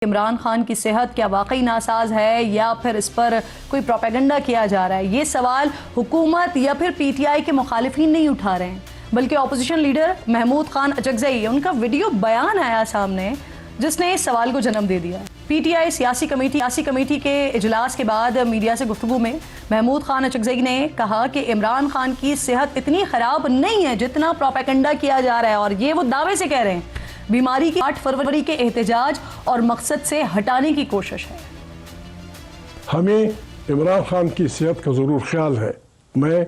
عمران خان کی صحت کیا واقعی ناساز ہے یا پھر اس پر کوئی پروپیگنڈا کیا جا رہا ہے؟ یہ سوال حکومت یا پھر پی ٹی آئی کے مخالفین نہیں اٹھا رہے ہیں، بلکہ اپوزیشن لیڈر محمود خان اچکزئی، ان کا ویڈیو بیان آیا سامنے جس نے اس سوال کو جنم دے دیا۔ پی ٹی آئی سیاسی کمیٹی کے اجلاس کے بعد میڈیا سے گفتگو میں محمود خان اچکزئی نے کہا کہ عمران خان کی صحت اتنی خراب نہیں ہے جتنا پروپیگنڈا کیا جا رہا ہے، اور یہ وہ دعوے سے کہہ رہے ہیں بیماری کی 8 فروری کے احتجاج اور مقصد سے ہٹانے کی کوشش ہے۔ ہمیں عمران خان کی صحت کا ضرور خیال ہے۔ میں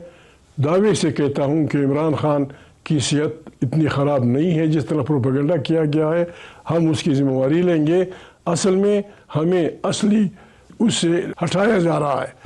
دعوے سے کہتا ہوں کہ عمران خان کی صحت اتنی خراب نہیں ہے جس طرح پروپیگنڈا کیا گیا ہے۔ ہم اس کی ذمہ داری لیں گے۔ اصل میں ہمیں اصلی اس سے ہٹایا جا رہا ہے۔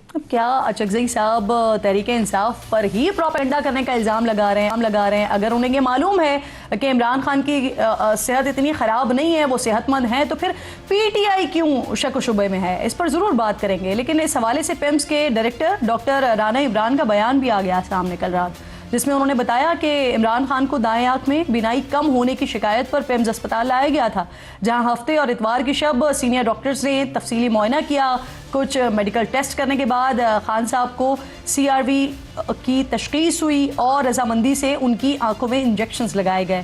اب کیا اچکزئی صاحب تحریک انصاف پر ہی پروپیگنڈا کرنے کا الزام لگا رہے ہیں؟ اگر انہیں یہ معلوم ہے کہ عمران خان کی صحت اتنی خراب نہیں ہے، وہ صحت مند ہیں، تو پھر پی ٹی آئی کیوں شک و شبے میں ہے؟ اس پر ضرور بات کریں گے، لیکن اس حوالے سے پیمز کے ڈائریکٹر ڈاکٹر رانا عمران کا بیان بھی آ گیا سامنے کل رات، جس میں انہوں نے بتایا کہ عمران خان کو دائیں آنکھ میں بینائی کم ہونے کی شکایت پر پیمز اسپتال لایا گیا تھا، جہاں ہفتے اور اتوار کی شب سینئر ڈاکٹرز نے تفصیلی معائنہ کیا۔ کچھ میڈیکل ٹیسٹ کرنے کے بعد خان صاحب کو CRV کی تشخیص ہوئی اور رضامندی سے ان کی آنکھوں میں انجیکشنز لگائے گئے۔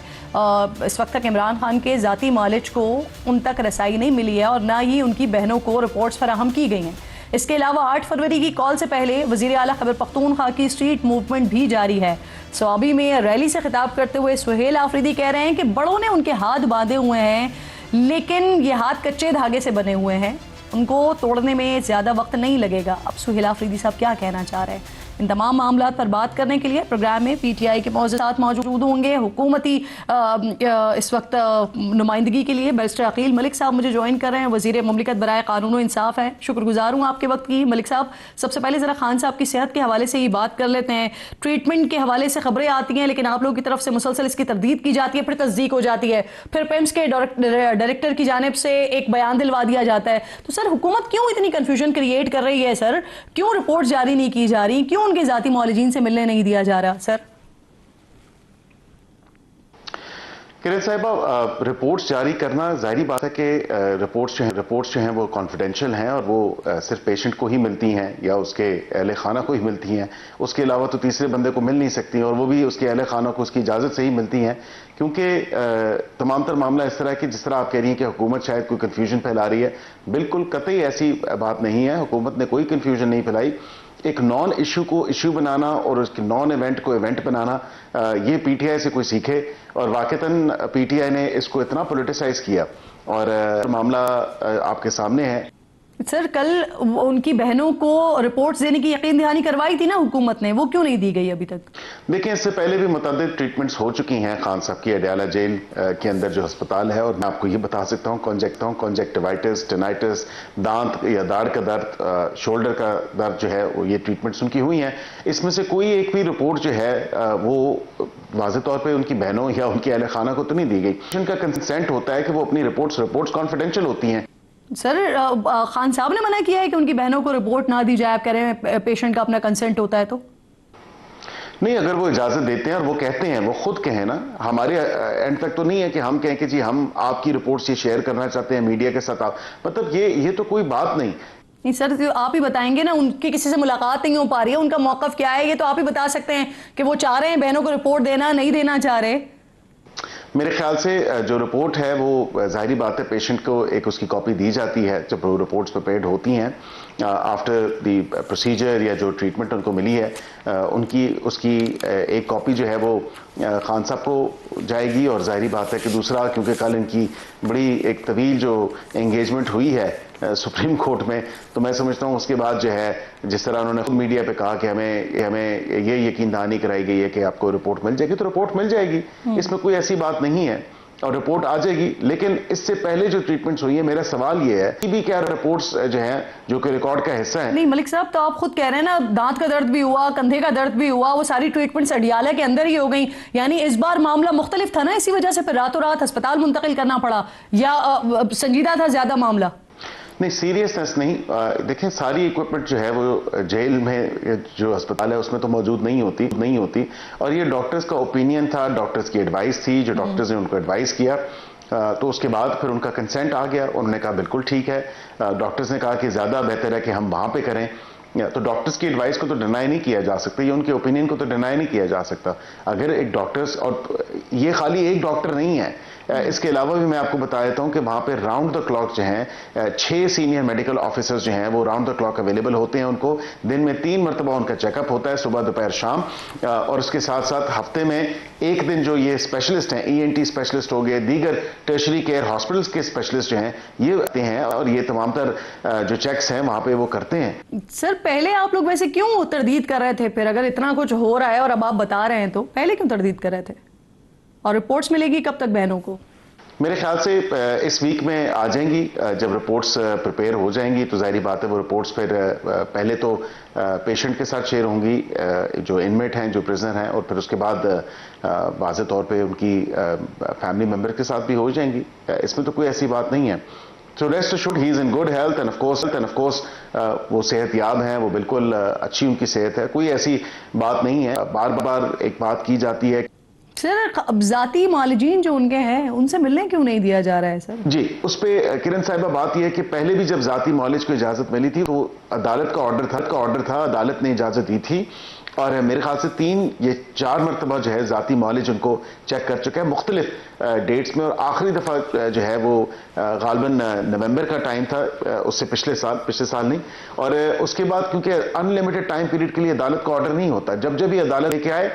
اس وقت تک عمران خان کے ذاتی معالج کو ان تک رسائی نہیں ملی ہے اور نہ ہی ان کی بہنوں کو رپورٹس فراہم کی گئی ہیں۔ اس کے علاوہ 8 فروری کی کال سے پہلے وزیر اعلیٰ خیبر پختونخوا کی اسٹریٹ موومنٹ بھی جاری ہے۔ صوابی میں ریلی سے خطاب کرتے ہوئے سہیل آفریدی کہہ رہے ہیں کہ بڑوں نے ان کے ہاتھ باندھے ہوئے ہیں، لیکن یہ ہاتھ کچے دھاگے سے بنے ہوئے ہیں، ان کو توڑنے میں زیادہ وقت نہیں لگے گا۔ اب سہیل آفریدی صاحب کیا کہنا چاہ رہے ہیں؟ ان تمام معاملات پر بات کرنے کے لیے پروگرام میں پی ٹی آئی کے معزز ساتھ موجود ہوں گے۔ حکومتی اس وقت نمائندگی کے لیے بیرسٹر عقیل ملک صاحب مجھے جوائن کر رہے ہیں، وزیر مملکت برائے قانون و انصاف ہیں۔ شکر گزار ہوں آپ کے وقت کی ملک صاحب۔ سب سے پہلے ذرا خان صاحب کی صحت کے حوالے سے ہی بات کر لیتے ہیں۔ ٹریٹمنٹ کے حوالے سے خبریں آتی ہیں، لیکن آپ لوگوں کی طرف سے مسلسل اس کی تردید کی جاتی ہے، پھر تصدیق ہو جاتی ہے، پھر پیمز کے ڈائریکٹر کی جانب سے ایک بیان دلوا دیا جاتا ہے۔ تو سر حکومت کیوں اتنی کنفیوژن کریٹ کر رہی ہے؟ سر کیوں رپورٹ جاری نہیں کی جا رہی؟ کیوں ان کے ذاتی معالجین سے ملنے نہیں دیا جا رہا؟ سر کرن صاحبہ، رپورٹس جاری کرنا ظاہری بات ہے کہ رپورٹس جو ہیں وہ کانفیڈینشیل ہیں اور وہ صرف پیشنٹ کو ہی ملتی ہیں یا اس کے اہل خانہ کو ہی ملتی ہیں، اس کے علاوہ تو تیسرے بندے کو مل نہیں سکتی، اور وہ بھی اس کے اہل خانہ کو اس کی اجازت سے ہی ملتی ہیں، کیونکہ تمام تر معاملہ اس طرح ہے کہ جس طرح آپ کہہ رہی ہیں کہ حکومت شاید کوئی کنفیوژن پھیلا رہی ہے، بالکل قطعی ایسی بات نہیں ہے۔ حکومت نے کوئی کنفیوژن نہیں پھیلائی۔ ایک نان ایشو کو ایشو بنانا اور اس کے نان ایونٹ کو ایونٹ بنانا، یہ پی ٹی آئی سے کوئی سیکھے، اور واقعتاً پی ٹی آئی نے اس کو اتنا پولیٹیسائز کیا، اور معاملہ آپ کے سامنے ہے۔ سر کل ان کی بہنوں کو رپورٹس دینے کی یقین دہانی کروائی تھی نا حکومت نے، وہ کیوں نہیں دی گئی ابھی تک؟ دیکھیں، اس سے پہلے بھی متعدد ٹریٹمنٹس ہو چکی ہیں خان صاحب کی اڈیالہ جیل کے اندر جو ہسپتال ہے، اور میں آپ کو یہ بتا سکتا ہوں کانجیکٹیوائٹس، ٹینائٹس، دانت یا داڑ کا درد، شولڈر کا درد جو ہے، وہ یہ ٹریٹمنٹس ان کی ہوئی ہیں۔ اس میں سے کوئی ایک بھی رپورٹ جو ہے وہ واضح طور پہ ان کی بہنوں یا ان کے اہل خانہ کو تو نہیں دی گئی۔ ان کا کنسنٹ ہوتا ہے کہ وہ اپنی رپورٹس کانفیڈینشیل ہوتی ہیں۔ سر خان صاحب نے منع کیا ہے کہ ان کی بہنوں کو رپورٹ نہ دی جائے، آپ کہہ رہے ہیں پیشنٹ کا اپنا کنسنٹ ہوتا ہے تو؟ نہیں، اگر وہ اجازت دیتے ہیں اور وہ کہتے ہیں، وہ خود کہیں نا، ہمارے اینڈ تک تو نہیں ہے کہ ہم کہیں کہ جی ہم آپ کی رپورٹس یہ شیئر کرنا چاہتے ہیں میڈیا کے ساتھ، مطلب یہ تو کوئی بات نہیں۔ نہیں سر، آپ ہی بتائیں گے نا، ان کی کسی سے ملاقات نہیں ہو پا رہی ہے، ان کا موقف کیا ہے؟ یہ تو آپ ہی بتا سکتے ہیں کہ وہ چاہ رہے ہیں بہنوں کو رپورٹ دینا، نہیں دینا چاہ رہے۔ میرے خیال سے جو رپورٹ ہے وہ ظاہری بات ہے پیشنٹ کو ایک اس کی کاپی دی جاتی ہے جب وہ رپورٹس پریپیئرڈ ہوتی ہیں آفٹر دی پروسیجر، یا جو ٹریٹمنٹ ان کو ملی ہے اس کی ایک کاپی جو ہے وہ خان صاحب کو جائے گی، اور ظاہری بات ہے کہ دوسرا، کیونکہ کل ان کی بڑی ایک طویل جو انگیجمنٹ ہوئی ہے سپریم کورٹ میں، تو میں سمجھتا ہوں اس کے بعد جو ہے، جس طرح انہوں نے خود میڈیا پہ کہا کہ ہمیں یہ یقین دہانی کرائی گئی ہے کہ آپ کو رپورٹ مل جائے گی، تو رپورٹ مل جائے گی، اس میں کوئی ایسی بات نہیں ہے، اور رپورٹ آ جائے گی۔ لیکن اس سے پہلے جو ٹریٹمنٹس ہوئی ہیں، میرا سوال یہ ہے کہ بھی کیا رپورٹس جو ہیں جو کہ ریکارڈ کا حصہ ہیں؟ نہیں ملک صاحب، تو آپ خود کہہ رہے ہیں نا، دانت کا درد بھی ہوا، کندھے کا درد بھی ہوا، وہ ساری ٹریٹمنٹس اڈیالہ کے اندر ہی ہو گئیں، یعنی اس بار معاملہ مختلف تھا نا، اسی وجہ سے پھر راتوں رات ہسپتال منتقل کرنا پڑا، یا سنجیدہ تھا زیادہ معاملہ؟ نہیں، سیریسنس نہیں۔ دیکھیں، ساری ایکوپمنٹ جو ہے وہ جیل میں جو ہسپتال ہے اس میں تو موجود نہیں ہوتی، اور یہ ڈاکٹرز کا اوپینین تھا، ڈاکٹرز کی ایڈوائس تھی، جو ڈاکٹرز نے ان کو ایڈوائس کیا، تو اس کے بعد پھر ان کا کنسنٹ آ گیا. انہوں نے کہا بالکل ٹھیک ہے. ڈاکٹرز نے کہا کہ زیادہ بہتر ہے کہ ہم وہاں پہ کریں. تو ڈاکٹرز کی ایڈوائس کو تو ڈینائی نہیں کیا جا سکتا, یہ ان کے اوپینین کو تو ڈینائی نہیں کیا جا سکتا. اگر ایک ڈاکٹرز, اور یہ خالی ایک ڈاکٹر نہیں ہے, اس کے علاوہ بھی میں آپ کو بتا دیتا ہوں کہ وہاں پہ راؤنڈ دا کلاک جو ہیں 6 سینئر میڈیکل آفیسرز جو ہیں وہ راؤنڈ دا کلاک اویلیبل ہوتے ہیں. ان کو دن میں 3 مرتبہ ان کا چیک اپ ہوتا ہے, صبح دوپہر شام. اور اس کے ساتھ ساتھ ہفتے میں ایک دن جو یہ اسپیشلسٹ ہیں, ENT اسپیشلسٹ ہو گئے, دیگر ٹرشری کیئر ہاسپٹلس کے اسپیشلسٹ جو ہیں یہ آتے ہیں اور یہ تمام تر جو چیکس ہیں وہاں پہ وہ کرتے ہیں. سر پہلے آپ لوگ ویسے کیوں تردید کر رہے تھے؟ پھر اگر اتنا کچھ ہو رہا ہے اور اب آپ بتا رہے ہیں تو پہلے کیوں تردید کر رہے تھے؟ اور رپورٹس ملے گی کب تک بہنوں کو؟ میرے خیال سے اس ویک میں آ جائیں گی. جب رپورٹس پریپیئر ہو جائیں گی تو ظاہری بات ہے وہ رپورٹس پھر پہلے تو پیشنٹ کے ساتھ شیئر ہوں گی, جو انمیٹ ہیں, جو پرزنر ہیں, اور پھر اس کے بعد واضح طور پہ ان کی فیملی ممبر کے ساتھ بھی ہو جائیں گی. اس میں تو کوئی ایسی بات نہیں ہے. So rest assured he is in good health and of course وہ صحت یاب ہیں, وہ بالکل اچھی ان کی صحت ہے, کوئی ایسی بات نہیں ہے. بار بار ایک بات کی جاتی ہے. سر ذاتی معالجین جو ان کے ہیں ان سے ملنے کیوں نہیں دیا جا رہا ہے سر؟ جی, اس پہ کرن صاحبہ بات یہ ہے کہ پہلے بھی جب ذاتی معالج کو اجازت ملی تھی تو عدالت کا آرڈر تھا, عدالت نے اجازت دی تھی, اور میرے خیال سے 4 مرتبہ جو ہے ذاتی معالج ان کو چیک کر چکا ہے مختلف ڈیٹس میں, اور آخری دفعہ جو ہے وہ غالباً نومبر کا ٹائم تھا, اس سے پچھلے سال نہیں. اور اس کے بعد کیونکہ ان لمیٹڈ ٹائم پیریڈ کے لیے عدالت کا آرڈر نہیں ہوتا, جب یہ عدالت لے کے آئے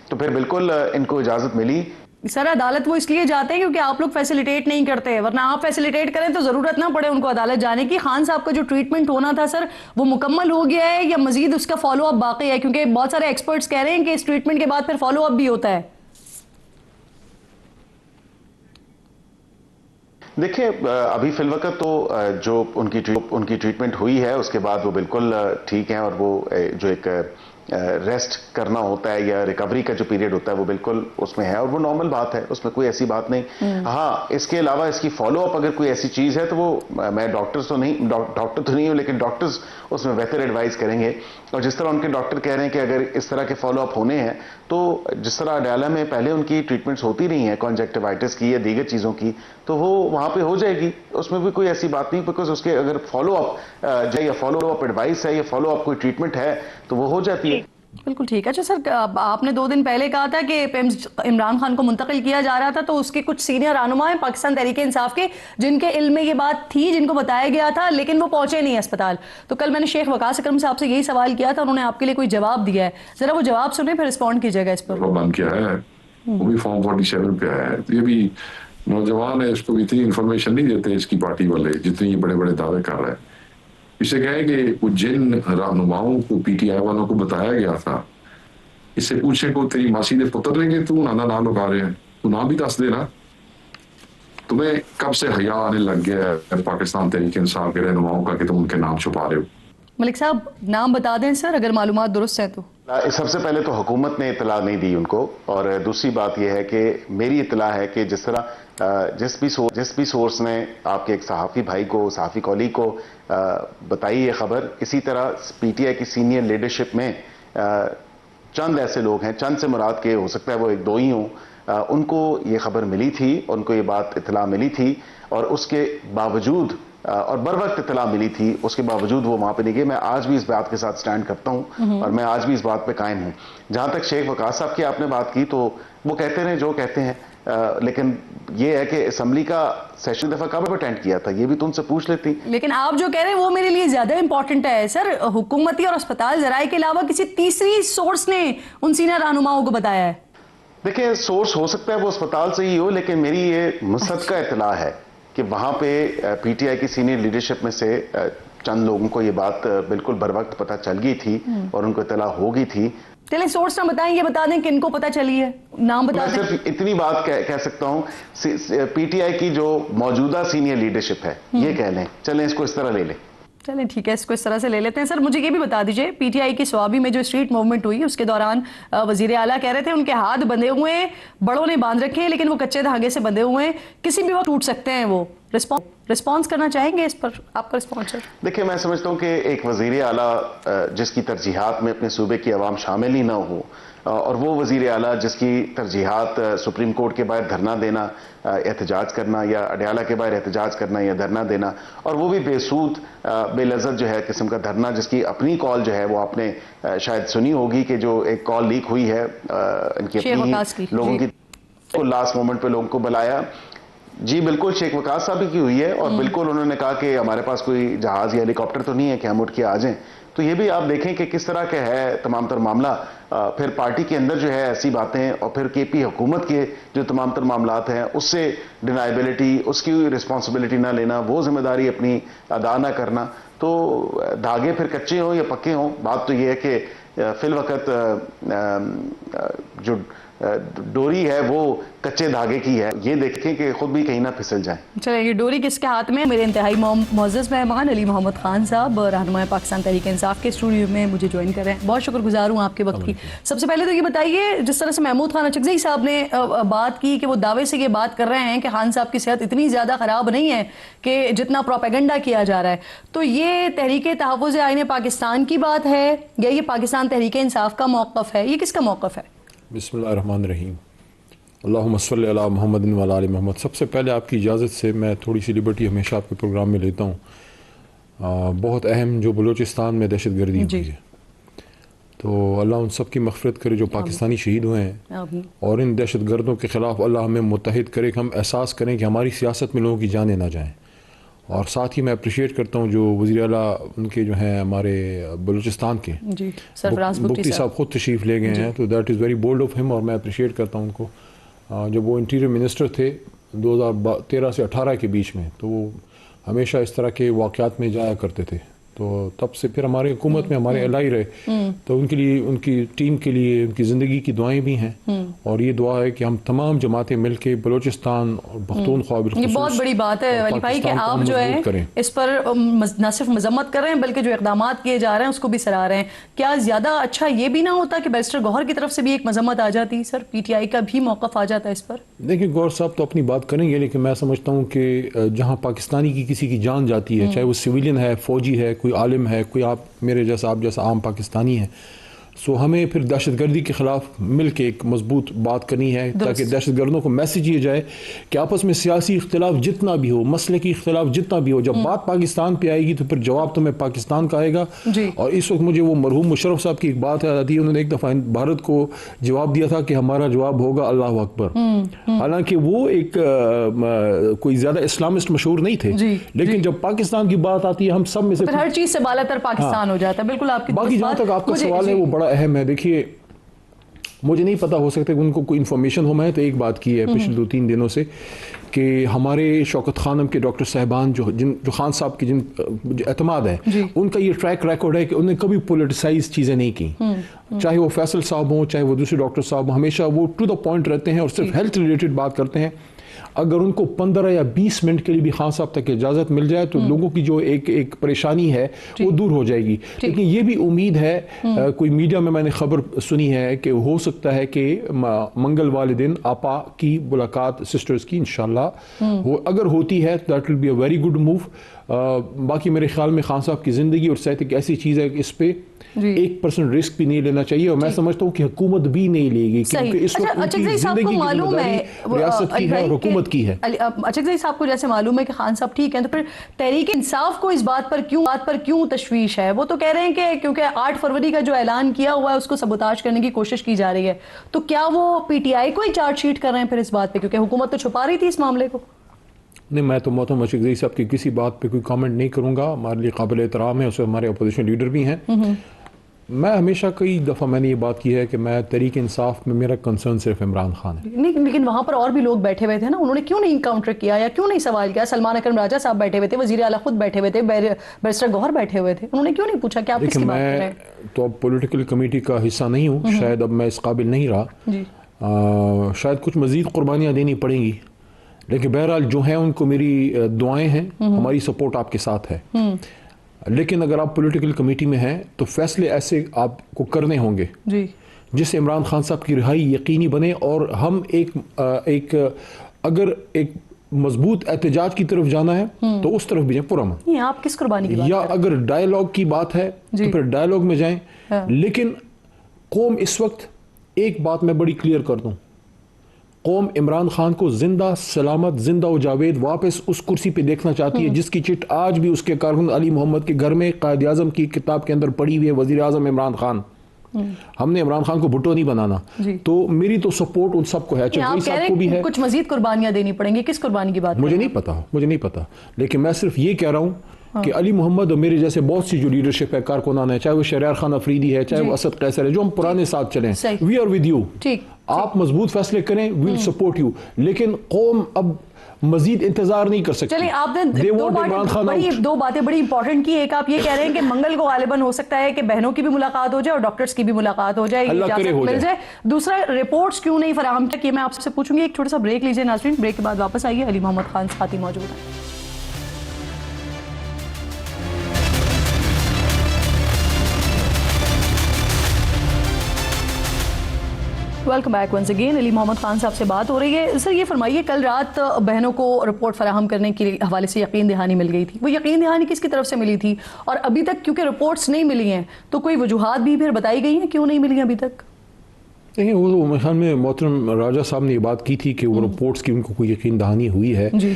تو پھر بالکل ان کو اجازت ملی. سر عدالت وہ اس لیے جاتے ہیں کیونکہ آپ لوگ فیسیلیٹیٹ نہیں کرتے, ورنہ آپ فیسیلیٹیٹ کریں تو ضرورت نہ پڑے ان کو عدالت جانے کی. خان صاحب کا جو ٹریٹمنٹ ہونا تھا سر وہ مکمل ہو گیا ہے یا مزید اس کا فالو اپ باقی ہے؟ کیونکہ بہت سارے ایکسپرٹس کہہ رہے ہیں کہ اس ٹریٹمنٹ کے بعد پھر فالو اپ بھی ہوتا ہے. دیکھیں ابھی فی الوقت تو جو ان کی ٹریٹمنٹ ہوئی ہے اس کے بعد وہ بالکل ٹھیک ہیں, اور وہ جو ایک ریسٹ کرنا ہوتا ہے یا ریکوری کا جو پیریڈ ہوتا ہے وہ بالکل اس میں ہے, اور وہ نارمل بات ہے, اس میں کوئی ایسی بات نہیں. ہاں, اس کے علاوہ اس کی فالو اپ اگر کوئی ایسی چیز ہے تو وہ میں ڈاکٹر تو نہیں ہوں, لیکن ڈاکٹرز اس میں بہتر ایڈوائز کریں گے. اور جس طرح ان کے ڈاکٹر کہہ رہے ہیں کہ اگر اس طرح کے فالو اپ ہونے ہیں تو جس طرح اڈیالہ میں پہلے ان کی ٹریٹمنٹس ہوتی رہی ہیں کانجکٹیوائٹس کی یا دیگر چیزوں کی, تو وہ وہاں پہ ہو جائے گی. اس میں بھی کوئی ایسی بات نہیں, بیکاز اس کے اگر فالو اپ یا فالو اپ ایڈوائس ہے یا فالو اپ کوئی ٹریٹمنٹ ہے تو وہ ہو جاتی ہے. بالکل ٹھیک ہے. اچھا سر, آپ نے 2 دن پہلے کہا تھا کہ عمران خان کو منتقل کیا جا رہا تھا, تو اس کے کچھ سینئر رہنما ہیں پاکستان تحریک انصاف کے جن کے علم میں یہ بات تھی, جن کو بتایا گیا تھا, لیکن وہ پہنچے نہیں اسپتال. تو کل میں نے شیخ وقاص اکرم صاحب سے یہی سوال کیا تھا, انہوں نے آپ کے لیے کوئی جواب دیا ہے, ذرا وہ جواب سنیں پھر رسپونڈ کیجیے گا اس پر. بند کیا ہے وہ بھی فارم 47 پہ ہے. یہ بھی نوجوان ہے, اس کو اتنی انفارمیشن نہیں دیتے اس کی پارٹی والے جتنی بڑے بڑے دعوے کر رہے ہیں. اسے کہیں کہ وہ جن رہنماؤں کو PTI والوں کو بتایا گیا تھا, اس سے پوچھے کو تیری ماسی نے پتر لیں گے, تو نہ لگا رہے ہیں, تو نام بھی دس دینا. تمہیں کب سے حیا آنے لگ گیا ہے پاکستان تحریک انصاف کے رہنماؤں کا کہ تم ان کے نام چھپا رہے ہو؟ ملک صاحب نام بتا دیں سر اگر معلومات درست ہیں تو. سب سے پہلے تو حکومت نے اطلاع نہیں دی ان کو, اور دوسری بات یہ ہے کہ میری اطلاع ہے کہ جس طرح جس بھی سورس نے آپ کے ایک صحافی بھائی کو, صحافی کولیگ کو بتائی یہ خبر, اسی طرح PTI کی سینئر لیڈرشپ میں چند ایسے لوگ ہیں, چند سے مراد کے ہو سکتا ہے وہ 1-2 ہی ہوں, ان کو یہ خبر ملی تھی, ان کو یہ بات اطلاع ملی تھی, اور اس کے باوجود اور بر وقت اطلاع ملی تھی, اس کے باوجود وہ وہاں پہ نہیں گئے. میں آج بھی اس بات کے ساتھ سٹینڈ کرتا ہوں, اور میں آج بھی اس بات پہ قائم ہوں. جہاں تک شیخ وقاص صاحب کی آپ نے بات کی تو وہ کہتے رہے جو کہتے ہیں, لیکن یہ ہے کہ اسمبلی کا سیشن دفعہ کب اٹینڈ کیا تھا یہ بھی تو ان سے پوچھ لیتی. لیکن آپ جو کہہ رہے ہیں وہ میرے لیے زیادہ امپورٹنٹ ہے سر. حکومتی اور اسپتال ذرائع کے علاوہ کسی تیسری سورس نے ان سینئر رہنماؤں کو بتایا ہے؟ دیکھیں, سورس ہو سکتا ہے وہ اسپتال سے ہی ہو, لیکن میری یہ مصدقہ اطلاع ہے کہ وہاں پہ PTI کی سینئر لیڈرشپ میں سے چند لوگوں کو یہ بات بالکل بر وقت پتہ چل گئی تھی اور ان کو اطلاع ہو گئی تھی. چلیں سورس نہ بتائیں, یہ بتا دیں کہ ان کو پتہ چلی ہے, نام بتا دیں. میں صرف اتنی بات کہہ سکتا ہوں, PTI کی جو موجودہ سینئر لیڈرشپ ہے یہ کہہ لیں, چلیں اس کو اس طرح لے لیں. چلیں ٹھیک ہے, اس کو اس طرح سے لے لیتے ہیں. سر مجھے یہ بھی بتا دیجئے, PTI کی سوابی میں جو اسٹریٹ موومنٹ ہوئی اس کے دوران وزیر اعلیٰ کہہ رہے تھے ان کے ہاتھ بندھے ہوئے ہیں, بڑوں نے باندھ رکھے ہیں, لیکن وہ کچے دھاگے سے بندھے ہوئے ہیں, کسی بھی وقت ٹوٹ سکتے ہیں. وہ رسپانس کرنا چاہیں گے اس پر, آپ کا رسپانس؟ دیکھیں, میں سمجھتا ہوں کہ ایک وزیر اعلیٰ جس کی ترجیحات میں اپنے صوبے کی عوام شامل ہی نہ ہو, اور وہ وزیر اعلیٰ جس کی ترجیحات سپریم کورٹ کے باہر دھرنا دینا، احتجاج کرنا، یا اڈیالہ کے باہر احتجاج کرنا یا دھرنا دینا، اور وہ بھی بے سود بے لذت جو ہے قسم کا دھرنا، جس کی اپنی کال جو ہے وہ آپ نے شاید سنی ہوگی کہ جو ایک کال لیک ہوئی ہے ان کی اپنی لوگوں کی، لاسٹ مومنٹ پہ لوگوں کو بلایا. جی بالکل، شیخ وقاص صاحب کی ہوئی ہے، اور بالکل انہوں نے کہا کہ ہمارے پاس کوئی جہاز یا ہیلی کاپٹر تو نہیں ہے کہ ہم اٹھ کے آ جائیں. تو یہ بھی آپ دیکھیں کہ کس طرح کا ہے تمام تر معاملہ. پھر پارٹی کے اندر جو ہے ایسی باتیں، اور پھر کے پی حکومت کے جو تمام تر معاملات ہیں اس سے ڈینائبلٹی، اس کی رسپانسبلٹی نہ لینا، وہ ذمہ داری اپنی ادا نہ کرنا. تو دھاگے پھر کچے ہوں یا پکے ہوں، بات تو یہ ہے کہ فی الوقت جو ڈوری ہے وہ کچے دھاگے کی ہے. یہ دیکھیں کہ خود بھی کہیں نہ پھسل جائیں. چلیں، یہ ڈوری کس کے ہاتھ میں؟ میرے انتہائی معزز مہمان علی محمد خان صاحب، رہنماء پاکستان تحریک انصاف کے اسٹوڈیو میں مجھے جوائن کر رہے ہیں. بہت شکر گزار ہوں آپ کے وقت کی. سب سے پہلے تو یہ بتائیے، جس طرح سے محمود خان اچکزئی صاحب نے بات کی کہ وہ دعوے سے یہ بات کر رہے ہیں کہ خان صاحب کی صحت اتنی زیادہ خراب نہیں ہے کہ جتنا پروپیگنڈا کیا جا رہا ہے، تو یہ تحریک تحفظ آئین پاکستان کی بات ہے یا یہ پاکستان تحریک انصاف کا موقف ہے؟ یہ کس کا موقف ہے؟ بسم اللہ الرحمن الرحیم. اللہم صلی علی محمد و علی محمد. سب سے پہلے آپ کی اجازت سے میں تھوڑی سی لبرٹی ہمیشہ آپ کے پروگرام میں لیتا ہوں. بہت اہم جو بلوچستان میں دہشت گردی ہوئی ہے، تو اللہ ان سب کی مغفرت کرے جو پاکستانی شہید ہوئے ہیں، اور ان دہشت گردوں کے خلاف اللہ ہمیں متحد کرے کہ ہم احساس کریں کہ ہماری سیاست میں لوگوں کی جانیں نہ جائیں. اور ساتھ ہی میں اپریشیٹ کرتا ہوں جو وزیر اعلیٰ ان کے جو ہیں ہمارے بلوچستان کے بگٹی صاحب خود تشریف لے گئے ہیں، تو that is very bold of ہم، اور میں اپریشیٹ کرتا ہوں ان کو. جب وہ انٹیریئر منسٹر تھے 2013 سے 18 کے بیچ میں، تو وہ ہمیشہ اس طرح کے واقعات میں جایا کرتے تھے. تو تب سے پھر ہمارے حکومت میں ہمارے الائی رہے، تو ان کے لیے، ان کی ٹیم کے لیے، ان کی زندگی کی دعائیں بھی ہیں. اور یہ دعا ہے کہ ہم تمام جماعتیں مل کے بلوچستان اور پختونخوا بالخصوص، یہ بہت بڑی بات ہے ولی بھائی کہ آپ جو ہے اس پر نہ صرف مذمت کر رہے ہیں بلکہ جو اقدامات کیے جا رہے ہیں اس کو بھی سراہ رہے ہیں. کیا زیادہ اچھا یہ بھی نہ ہوتا کہ بیرسٹر گوہر کی طرف سے بھی ایک مذمت آ جاتی؟ سر پی ٹی آئی کا بھی موقف آ جاتا ہے اس پر؟ دیکھیں، گوہر صاحب تو اپنی بات کریں گے، لیکن میں سمجھتا ہوں کہ جہاں پاکستانی کی کسی کی جان جاتی ہے، چاہے وہ سویلین ہے، فوجی ہے، کوئی عالم ہے، کوئی آپ میرے جیسا، آپ جیسا عام پاکستانی ہے، سو ہمیں پھر دہشت گردی کے خلاف مل کے ایک مضبوط بات کرنی ہے، تاکہ دہشت گردوں کو میسیج یہ جائے کہ آپس میں سیاسی اختلاف جتنا بھی ہو، مسئلے کی اختلاف جتنا بھی ہو، جب بات پاکستان پہ آئے گی تو پھر جواب تمہیں پاکستان کا آئے گا. اور اس وقت مجھے وہ مرحوم مشرف صاحب کی ایک بات یاد آتی ہے، انہوں نے ایک دفعہ بھارت کو جواب دیا تھا کہ ہمارا جواب ہوگا اللہ اکبر. حالانکہ وہ ایک کوئی زیادہ اسلامسٹ مشہور نہیں تھے، لیکن جب پاکستان کی بات آتی ہے ہم سب میں سے ہر چیز سے بالا تر پاکستان ہو جاتا ہے. بالکل آپ کی باقی جہاں تک آپ کا سوال ہے وہ بڑا اہم ہے. دیکھیے، مجھے نہیں پتا، ہو سکتا ہے کہ ان کو کوئی انفارمیشن ہو. میں تو ایک بات کی ہے پچھلے 2-3 دنوں سے کہ ہمارے شوکت خانم کے ڈاکٹر صاحبان جو خان صاحب کی جن اعتماد ہے، ان کا یہ ٹریک ریکارڈ ہے کہ انہوں نے کبھی پولیٹیسائز چیزیں نہیں کی. چاہے وہ فیصل صاحب ہوں، چاہے وہ دوسرے ڈاکٹر صاحب ہوں، ہمیشہ وہ ٹو دا پوائنٹ رہتے ہیں اور صرف ہیلتھ ریلیٹڈ بات کرتے ہیں. اگر ان کو 15 یا 20 منٹ کے لیے بھی خان صاحب تک اجازت مل جائے تو لوگوں کی جو ایک پریشانی ہے وہ دور ہو جائے گی. لیکن یہ بھی امید ہے، کوئی میڈیا میں نے خبر سنی ہے کہ ہو سکتا ہے کہ منگل والے دن آپا کی ملاقات سسٹرز کی انشاءاللہ اگر ہوتی ہے that will be a very good move. باقی میرے خیال میں خان صاحب کی زندگی اور صحت ایک ایسی چیز ہے کہ اس پہ 1% رسک بھی نہیں لینا چاہیے، اور میں سمجھتا ہوں کہ حکومت بھی نہیں لے گی، کیونکہ اس وقت ان کی زندگی کی ذمہ داری ریاست کی ہے اور حکومت کی ہے. اچکزئی صاحب کو جیسے معلوم ہے کہ خان صاحب ٹھیک ہیں، تو پھر تحریک انصاف کو اس بات پر کیوں تشویش ہے؟ وہ تو کہہ رہے ہیں کہ کیونکہ 8 فروری کا جو اعلان کیا ہوا ہے اس کو سبوتاج کرنے کی کوشش کی جا رہی ہے. تو کیا وہ پی ٹی آئی کو ہی چارج شیٹ کر رہے ہیں پھر اس بات پہ، کیونکہ حکومت تو چھپا رہی تھی اس معاملے کو؟ نہیں، میں تو محترم اچکزئی صاحب کی کسی بات پہ کوئی کامنٹ نہیں کروں گا. ہمارے لیے قابل احترام ہے، اس میں ہمارے اپوزیشن لیڈر بھی ہیں. میں ہمیشہ کئی دفعہ میں نے یہ بات کی ہے کہ میں تحریک انصاف میں میرا کنسرن صرف عمران خان ہے. لیکن وہاں پر اور بھی لوگ بیٹھے ہوئے تھے نا، انہوں نے کیوں نہیں کاؤنٹر کیا یا کیوں نہیں سوال کیا؟ سلمان اکرم راجہ صاحب بیٹھے ہوئے تھے، وزیر اعلیٰ خود بیٹھے ہوئے تھے، بیرسٹر گوہر بیٹھے ہوئے تھے، انہوں نے کیوں نہیں پوچھا کہ آپ کس کی بات کر رہے ہیں؟ میں تو اب پولیٹیکل کمیٹی کا حصہ نہیں ہوں، شاید اب میں اس قابل نہیں رہا، شاید کچھ مزید قربانیاں دینی پڑیں گی، لیکن بہرحال جو ہیں ان کو میری دعائیں ہیں، ہماری سپورٹ آپ کے ساتھ ہے. لیکن اگر آپ پولیٹیکل کمیٹی میں ہیں تو فیصلے ایسے آپ کو کرنے ہوں گے جس سے عمران خان صاحب کی رہائی یقینی بنے، اور ہم اگر ایک مضبوط احتجاج کی طرف جانا ہے تو اس طرف بھی جائیں پرامن. آپ کس قربانی کی بات یا اگر ڈائیلاگ کی بات ہے تو پھر ڈائیلاگ میں جائیں، لیکن قوم اس وقت ایک بات میں بڑی کلیئر کر دوں, قوم عمران خان کو زندہ سلامت زندہ و جاوید واپس اس کرسی پہ دیکھنا چاہتی ہے جس کی چٹ آج بھی اس کے کارکن علی محمد کے گھر میں قائد اعظم کی کتاب کے اندر پڑی ہوئی ہے, وزیر اعظم عمران خان. ہم نے عمران خان کو بھٹو نہیں بنانا. تو میری تو سپورٹ ان سب کو ہے, آپ کہہ رہے ہیں کچھ مزید قربانیاں دینی پڑیں گی, کس قربانی کی بات؟ مجھے نہیں پتا, لیکن میں صرف یہ کہہ رہا ہوں کہ علی محمد اور میرے جیسے بہت سی جو لیڈرشپ ہے کارکنان ہے, چاہے وہ شہریار خان افریدی ہے, چاہے وہ اسد قیصر ہے, جو ہم پرانے ساتھ چلیں, وی آر ود یو. آپ مضبوط فیصلے کریں, ویل سپورٹ یو, لیکن قوم اب مزید انتظار نہیں کر سکتے. چلیں, آپ نے دو باتیں بڑی امپورٹنٹ کی. ایک آپ یہ کہہ رہے ہیں کہ منگل کو غالباً ہو سکتا ہے کہ بہنوں کی بھی ملاقات ہو جائے اور ڈاکٹرز کی بھی ملاقات ہو جائے, اجازت مل جائے. دوسرا, رپورٹس کیوں نہیں فراہم کیا, کہ میں آپ سے پوچھوں گی. ایک چھوٹا سا بریک لیجیے ناظرین, بریک کے بعد واپس آئیے. علی محمد خان ساتھی موجود ہیں. Welcome back once again. Ali Muhammad Khan صاحب سے بات ہو رہی ہے. سر یہ فرمائیے, کل رات بہنوں کو رپورٹ فراہم کرنے کے حوالے سے یقین دہانی مل گئی تھی, وہ یقین دہانی کس کی طرف سے ملی تھی؟ اور ابھی تک کیونکہ رپورٹس نہیں ملی ہیں تو کوئی وجوہات بھی پھر بتائی گئی ہیں کیوں نہیں ملی ابھی تک؟ دیکھیں, وہ میرے خیال میں محترم راجہ صاحب نے یہ بات کی تھی کہ وہ رپورٹس کی ان کو کوئی یقین دہانی ہوئی ہے. جی,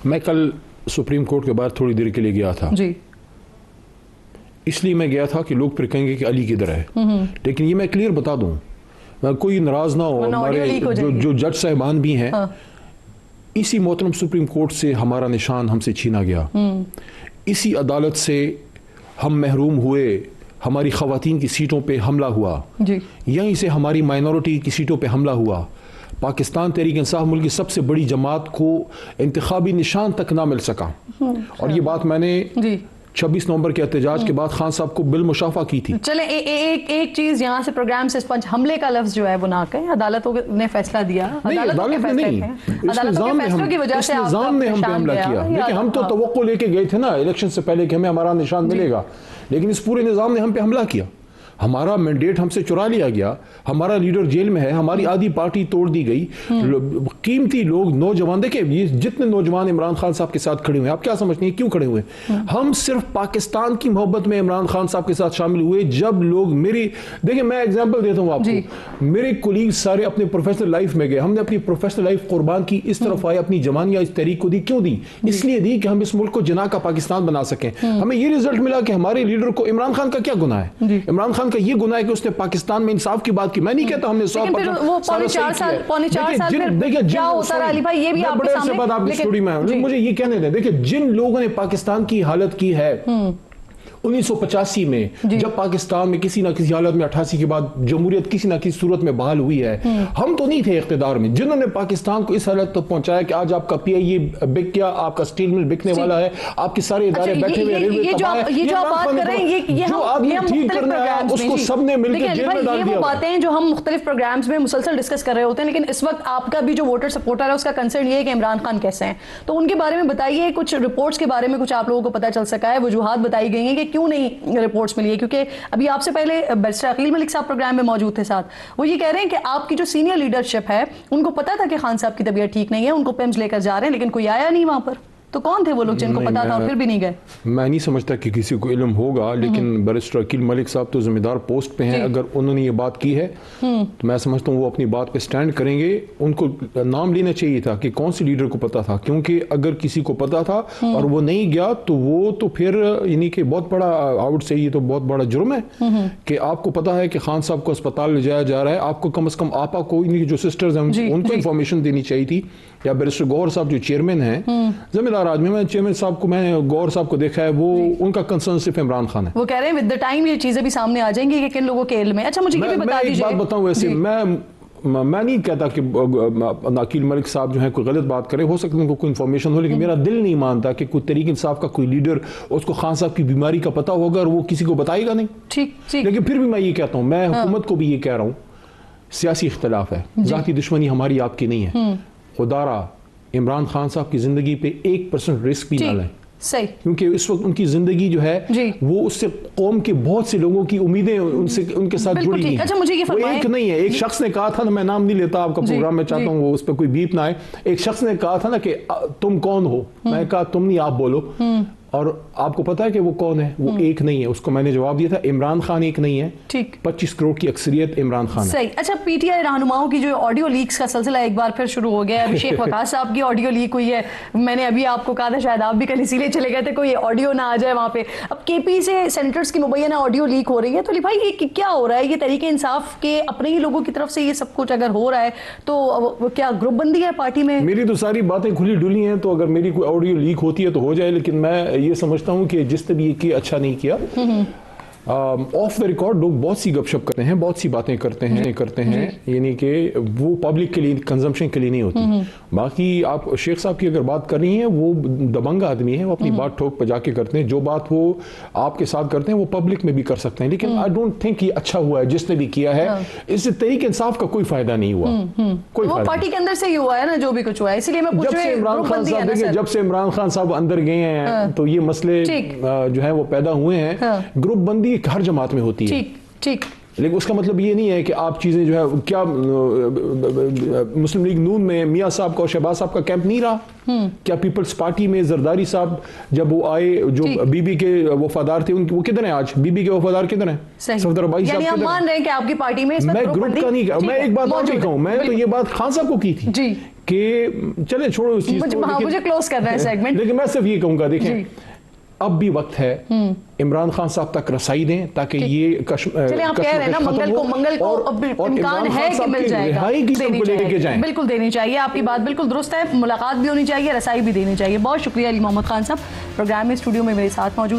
میں کل سپریم کورٹ کے بعد تھوڑی دیر کے لیے گیا تھا. جی, اس لیے میں گیا تھا کہ لوگ پھر کہیں گے کہ علی کدھر ہے. لیکن یہ میں کلیئر بتا دوں, کوئی ناراض نہ ہو, ہمارے جو جج صاحبان بھی ہیں, اسی محترم سپریم کورٹ سے ہمارا نشان ہم سے چھینا گیا, اسی عدالت سے ہم محروم ہوئے, ہماری خواتین کی سیٹوں پہ حملہ ہوا, یہیں سے ہماری مائنورٹی کی سیٹوں پہ حملہ ہوا. پاکستان تحریک انصاف ملک کی سب سے بڑی جماعت کو انتخابی نشان تک نہ مل سکا. اور یہ بات میں نے 26 نومبر کے احتجاج کے بعد خان صاحب کو بالمشافہ کی تھی. چلیں ایک چیز یہاں سے پروگرام سے حملے کا لفظ جو ہے وہ نہ کہیں. عدالتوں نے فیصلہ دیا, عدالتوں کے فیصلوں کی وجہ سے نظام نے ہم پہ حملہ کیا. دیکھیں, ہم تو توقع لے کے گئے تھے نا الیکشن سے پہلے کہ ہمیں ہمارا نشان ملے گا, لیکن اس پورے نظام نے ہم پہ حملہ کیا. ہمارا مینڈیٹ ہم سے چرا لیا گیا, ہمارا لیڈر جیل میں ہے, ہماری آدھی پارٹی توڑ دی گئی. قیمتی لوگ, نوجوان, دیکھیں یہ جتنے نوجوان عمران خان صاحب کے ساتھ کھڑے ہوئے ہیں, آپ کیا سمجھتے ہیں کیوں کھڑے ہوئے ہیں؟ ہم صرف پاکستان کی محبت میں عمران خان صاحب کے ساتھ شامل ہوئے. جب لوگ دیکھیں, میں ایگزامپل دیتا ہوں آپ کو, میرے کولیگ سارے اپنے پروفیشنل لائف میں گئے, ہم نے اپنی پروفیشنل لائف قربان کی, اس طرف آئے, اپنی جوانیاں اس تحریک کو دی. کیوں دی؟ اس لیے دی کہ ہم اس ملک کو جناح کا پاکستان بنا سکیں. ہمیں یہ رزلٹ ملا کہ ہمارے لیڈر کو, عمران خان کا کیا گناہ ہے؟ عمران خان کا یہ گناہ ہے کہ اس نے پاکستان میں انصاف کی بات کی. میں نہیں کہتا ہم نے 100%. مجھے یہ کہنے دیں, دیکھیں جن لوگوں نے پاکستان کی حالت کی ہے 1985 میں, جب پاکستان میں کسی نہ کسی حالت میں 88 کے بعد جمہوریت کسی نہ کسی صورت میں بحال ہوئی ہے, ہم تو نہیں تھے اقتدار میں, جنہوں نے پاکستان کو اس حالت تک پہنچایا کہ آج آپ کا پی آئی اے بک گیا, آپ کا سٹیل مل بکنے والا ہے, آپ کے سارے ادارے بیٹھے ہوئے, ریلوے تباہ ہے. یہ جو آپ بات کر رہے ہیں, جو آدمی ٹھیک کرنا ہے اس کو سب نے مل کے جیل میں ڈال دیا. یہ وہ باتیں جو ہم مختلف پروگرامز میں مسلسل ڈسکس کر رہے ہوتے ہیں, لیکن اس وقت آپ کا بھی جو ووٹر سپورٹر ہے اس کا کنسرن یہ ہے کہ عمران خان کیسے ہیں, تو ان کے بارے میں بتائیے. کچھ رپورٹس کے بارے میں کچھ آپ لوگوں کو پتہ چل سکا ہے, وجوہات بتائی گئی ہیں کہ کیوں نہیں رپورٹس ملی ہے؟ کیونکہ ابھی آپ سے پہلے بیرسٹر عقیل ملک صاحب پروگرام میں موجود تھے ساتھ, وہ یہ کہہ رہے ہیں کہ آپ کی جو سینئر لیڈرشپ ہے ان کو پتا تھا کہ خان صاحب کی طبیعت ٹھیک نہیں ہے, ان کو پیمز لے کر جا رہے ہیں, لیکن کوئی آیا نہیں وہاں پر. تو کون تھے وہ لوگ جن کو پتا تھا اور پھر بھی نہیں گئے؟ میں نہیں سمجھتا کہ کسی کو علم ہوگا, لیکن بیرسٹر عقیل ملک صاحب تو ذمہ دار پوسٹ پہ ہیں. اگر انہوں نے یہ بات کی ہے تو میں سمجھتا ہوں وہ اپنی بات پہ سٹینڈ کریں گے. ان کو نام لینا چاہیے تھا کہ کون سی لیڈر کو پتا تھا, کیونکہ اگر کسی کو پتا تھا اور وہ نہیں گیا تو وہ تو پھر یعنی کہ بہت بڑا, آئی وڈ سے یہ تو بہت بڑا جرم ہے کہ آپ کو پتا ہے کہ خان صاحب کو اسپتال لے جایا جا رہا ہے, آپ کو کم از کم آپا کو, جو سسٹرز ہیں ان کو انفارمیشن دینی چاہیے تھی. یا بیرسٹر گوہر صاحب جو چیئرمین ہیں, ذمہ دار آدمی, میں چیئرمین صاحب کو, میں نے گوہر صاحب کو دیکھا ہے, وہ ان کا کنسرن صرف عمران خان ہے. وہ کہہ رہے ہیں ود دا ٹائم یہ چیزیں بھی سامنے آ جائیں گی کہ کن لوگوں کے علم میں. اچھا مجھے یہ بھی بتا دیجیے, میں ایک بات بتاؤں ویسے, میں نہیں کہتا کہ عقیل ملک صاحب جو ہیں کوئی غلط بات کرے, ہو سکتا ہے ان کو کوئی انفارمیشن ہو, لیکن میرا دل نہیں مانتا کہ کوئی تحریک انصاف کا کوئی لیڈر, اس کو خان صاحب کی بیماری کا پتہ ہوگا اور وہ کسی کو بتائے گا نہیں. ٹھیک, لیکن پھر بھی میں یہ کہتا ہوں, میں حکومت کو بھی یہ کہہ رہا ہوں, سیاسی اختلاف ہے, ذاتی دشمنی ہماری آپ کی نہیں ہے. خدا را عمران خان صاحب کی زندگی پہ 1% رسک بھی نہ لیں, کیونکہ اس وقت ان کی زندگی جو ہے وہ اس سے قوم کے بہت سے لوگوں کی امیدیں ان کے ساتھ جڑی ہوئی ہیں. وہ ایک نہیں ہے, ایک شخص نے کہا تھا نا, میں نام نہیں لیتا آپ کا پروگرام میں چاہتا ہوں وہ اس پہ کوئی بیپ نہ آئے, ایک شخص نے کہا تھا نا کہ تم کون ہو, میں کہا تم نہیں آپ بولو. اور آپ کو پتا ہے کہ وہ کون ہے؟ وہ ایک نہیں ہے. اس کو میں نے جواب دیا تھا, عمران خان ایک نہیں ہے, ٹھیک, 25 کروڑ کی اکثریت عمران خان ہے. صحیح. اچھا, پی ٹی آئی رہنماؤں کی جو آڈیو لیکس کا سلسلہ ایک بار پھر شروع ہو گیا ہے. ابھیشیک وقاص صاحب کی آڈیو لیک ہوئی ہے. میں نے ابھی آپ کو کہا تھا, شاید آپ بھی کل اسی لیے چلے گئے تھے, کوئی آڈیو نہ آ جائے وہاں پہ. اب کے پی سے سینیٹرز کی مبینہ آڈیو لیک ہو رہی ہے, تو علی بھائی یہ کیا ہو رہا ہے؟ یہ تحریک انصاف کے اپنے ہی لوگوں کی طرف سے یہ سب کچھ اگر ہو رہا ہے تو کیا گروپ بندی ہے پارٹی میں؟ میری تو ساری باتیں کھلی ڈلی ہیں, تو اگر میری کوئی آڈیو لیک ہوتی ہے تو ہو جائے, لیکن میں یہ سمجھتا ہوں کہ جس نے بھی یہ کیا اچھا نہیں کیا. آف دا ریکارڈ لوگ بہت سی گپ شپ کرتے ہیں, بہت سی باتیں کرتے ہیں, یعنی کہ وہ پبلک کے لیے کنزمپشن کے لیے نہیں ہوتی. باقی آپ شیخ صاحب کی اگر بات کر رہی ہیں, وہ دبنگ آدمی ہے, وہ اپنی بات ٹھوک پہ جا کے کرتے ہیں. جو بات وہ آپ کے ساتھ کرتے ہیں وہ پبلک میں بھی کر سکتے ہیں, لیکن آئی ڈونٹ تھنک یہ اچھا ہوا ہے جس نے بھی کیا ہے. اس سے تحریک انصاف کا کوئی فائدہ نہیں ہوا, کوئی وہ پارٹی کے اندر سے ہی ہوا ہے نا جو بھی کچھ ہوا ہے, اسی لیے میں پوچھ رہی ہوں. جب سے عمران خان صاحب اندر گئے ہیں تو یہ مسئلے جو ہے وہ پیدا ہوئے ہیں. گروپ بندی ہر جماعت میں ہوتی ہے, ٹھیک, لیکن اس کا مطلب یہ نہیں ہے کہ آپ چیزیں جو ہے, کیا مسلم لیگ نون میں میاں صاحب کا اور شہباز صاحب کا کیمپ نہیں رہا؟ کیا پیپلز پارٹی میں زرداری صاحب جب وہ آئے, جو بی بی کے وفادار تھے, وہ کدھر ہیں آج؟ بی بی کے وفادار کدھر ہیں؟ صفدر عباسی صاحب. یعنی آپ مان رہے ہیں کہ آپ کی پارٹی میں میں گروپ کا نہیں, میں ایک بات اور بھی کہوں, میں تو یہ بات خان صاحب کو کی تھی کہ چلیں چھوڑو اس چیز کو, مجھے کلوز کرنا ہے سیگمنٹ, لیکن میں صرف یہ کہوں گا, دیکھیں اب بھی وقت ہے, عمران خان صاحب تک رسائی دیں تاکہ یہ چلیں آپ کہہ رہے ہیں نا منگل کو امکان ہے کہ مل جائے گا, بالکل دینی چاہیے. آپ کی بات بالکل درست ہے, ملاقات بھی ہونی چاہیے, رسائی بھی دینی چاہیے. بہت شکریہ علی محمد خان صاحب, پروگرام میں اسٹوڈیو میں میرے ساتھ موجود